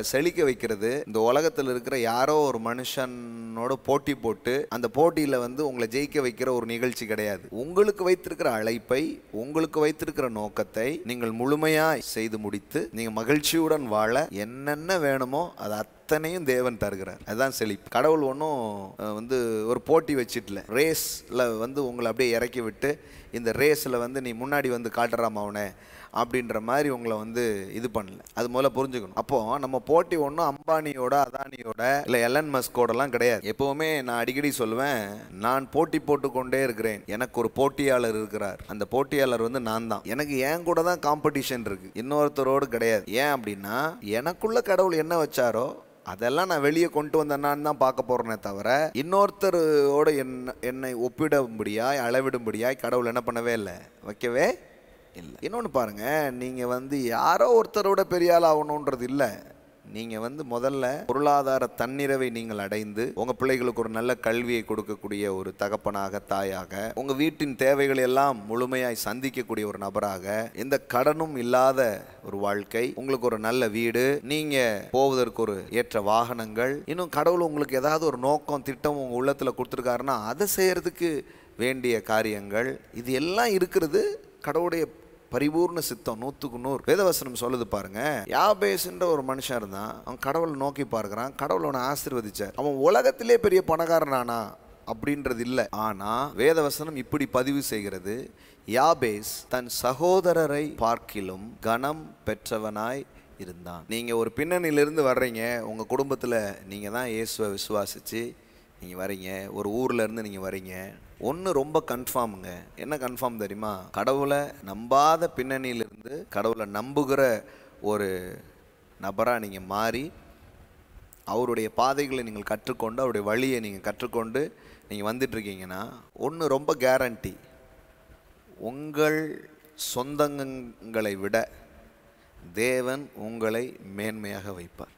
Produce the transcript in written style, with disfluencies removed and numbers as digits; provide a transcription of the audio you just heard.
செழிக்க வைக்கிறது இந்த உலகத்தில் இருக்கிற யாரோ ஒரு மனுஷனோட போட்டி போட்டு அந்த போட்டியில் உங்களை ஜெயிக்க வைக்கிற ஒரு நிகழ்ச்சி கிடையாது. உங்களுக்கு வைத்திருக்கிற அழைப்பை, உங்களுக்கு வைத்திருக்கிற நோக்கத்தை நீங்கள் முழுமையாய் செய்து முடித்து நீங்கள் மகிழ்ச்சியுடன் வாழ என்னென்ன வேணுமோ அது அத்தனையும் தேவன் தருகிறார். அதுதான் செழிப்பு. கடவுள் ஒன்றும் ஒரு போட்டி வச்சிடல. ரேஸில் உங்களை அப்படியே இறக்கி விட்டு இந்த ரேஸில் நீ முன்னாடி காட்டுறாம அவனை அப்படின்ற மாதிரி உங்களை இது பண்ணல. அது முதல்ல புரிஞ்சுக்கணும். அப்போ நம்ம போட்டி ஒன்றும் அம்பானியோட, அதானியோட, இல்லை எலன் மஸ்கோடலாம் கிடையாது. எப்பவுமே நான் அடிக்கடி சொல்லுவேன், நான் போட்டி போட்டு கொண்டே இருக்கிறேன். எனக்கு ஒரு போட்டியாளர் இருக்கிறார். அந்த போட்டியாளர் நான் தான். எனக்கு என் கூட தான் காம்படிஷன் இருக்கு, இன்னொருத்தரோடு கிடையாது. ஏன் அப்படின்னா எனக்குள்ள கடவுள் என்ன வச்சாரோ அதெல்லாம் நான் வெளியே கொண்டு வந்தேன்னான்னு தான் பார்க்க போறேனே தவிர இன்னொருத்தரோட என்னை ஒப்பிடும்படியாய் அளவிடும்படியாய் கடவுள் என்ன பண்ணவே இல்லை, வைக்கவே இல்லை. இன்னொன்று பாருங்க, நீங்க யாரோ ஒருத்தரோட பெரிய ஆள் ஆகணுன்றது இல்லை. நீங்க முதல்ல பொருளாதார தன்னிறைவை நீங்கள் அடைந்து உங்க பிள்ளைகளுக்கு ஒரு நல்ல கல்வியை கொடுக்கக்கூடிய ஒரு தகப்பனாக, தாயாக, உங்க வீட்டின் தேவைகளை எல்லாம் முழுமையாய் சந்திக்கக்கூடிய ஒரு நபராக, எந்த கடனும் இல்லாத ஒரு வாழ்க்கை, உங்களுக்கு ஒரு நல்ல வீடு, நீங்க போவதற்கு ஒரு ஏற்ற வாகனங்கள், இன்னும் கடவுள் உங்களுக்கு ஏதாவது ஒரு நோக்கம், திட்டம் உங்க உள்ளத்துல கொடுத்துருக்காருன்னா அதை செய்யறதுக்கு வேண்டிய காரியங்கள், இது எல்லாம் இருக்கிறது கடவுளுடைய பரிபூர்ண சித்தம். 100க்கு 100 வேதவசனம் சொல்லுது பாருங்க. யாபேஸ்ன்ற ஒரு மனுஷன் இருந்தான். அவன் கடவுளை நோக்கி பார்க்கிறான். கடவுள் அவனை ஆசீர்வதிச்சார். அவன் உலகத்திலே பெரிய பணக்காரனானா அப்படின்றது இல்லை. ஆனா வேதவசனம் இப்படி பதிவு செய்கிறது, யாபேஸ் தன் சகோதரரை பார்க்கிலும் கனம் பெற்றவனாய் இருந்தான். நீங்க ஒரு பின்னணியிலிருந்து வர்றீங்க. உங்க குடும்பத்துல நீங்க தான் இயேசுவை விசுவாசிச்சு நீங்க வரீங்க. ஒரு ஊர்ல இருந்து நீங்க வரீங்க. ஒன்று ரொம்ப கன்ஃபார்முங்க. என்ன கன்ஃபார்ம் தெரியுமா? கடவுளை நம்பாத பின்னணியிலிருந்து கடவுளை நம்புகிற ஒரு நபராக நீங்கள் மாறி அவருடைய பாதைகளை நீங்கள் கற்றுக்கொண்டு, அவருடைய வழியை நீங்கள் கற்றுக்கொண்டு நீங்கள் வந்துட்டுருக்கீங்கன்னா ஒன்று ரொம்ப கேரண்டி, உங்கள் சொந்தங்களை விட தேவன் உங்களை மேன்மையாக வைப்பார்.